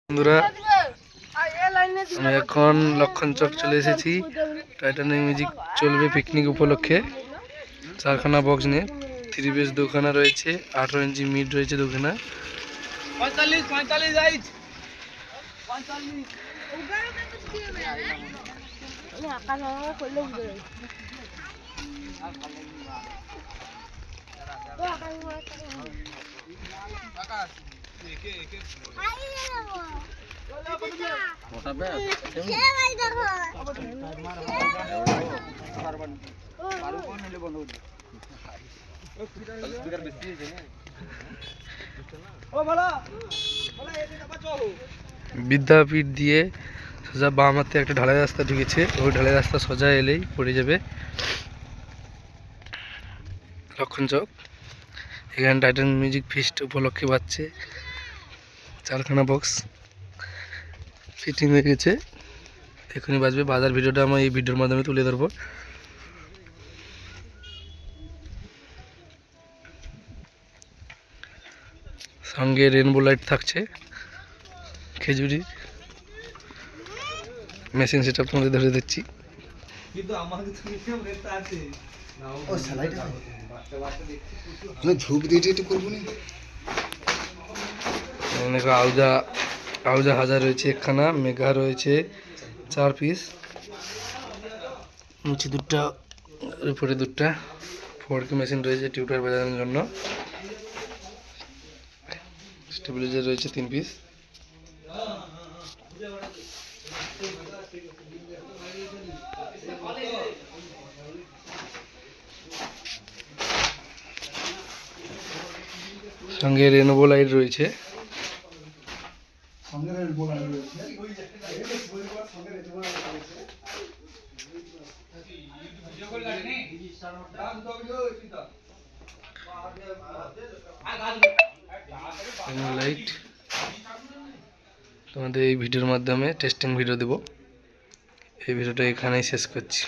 বন্ধুরা, আমি এখন লক্ষণ চক চলে এসেছি। টাইটানিক মিউজিক চলবে পিকনিক উপলক্ষে। 4খানা বক্স নিয়ে 3 বেস দুখানা রয়েছে, 18 ইঞ্চি মিড রয়েছে দুখানা। বিদ্যাপীঠ দিয়ে সোজা বাম হাতে একটা ঢালাই রাস্তা ঢুকেছে, ওই ঢালাই রাস্তা সোজা এলেই পড়ে যাবে লক্ষণ চক। এখানে টাইটান মিউজিক ফিস্ট উপলক্ষে বাজছে। 4খানা বক্স ফিটিং হয়ে গেছে, এখনই বাজবে। বাজার ভিডিওটা আমি এই ভিডিওর মাধ্যমে তুলে ধরবো। সঙ্গে রেনবো লাইট থাকছে, খেজুরি মেশিন সেটা তোমাদের ধরে দিচ্ছি। আউজা হাজার রয়েছে একখানা, মেঘা রয়েছে 4 পিস, নিচে 2টা, উপরে 2টা। ফোর্ক মেশিন রয়েছে টিউটার বাজানোর জন্য। স্টেবিলাইজার রয়েছে 3 পিস। সঙ্গে রেনবো লাইট রয়েছে। লাইট তোমাদের এই ভিডিওর মাধ্যমে টেস্টিং ভিডিও দেব। এই ভিডিওটা এখানেই শেষ করছি।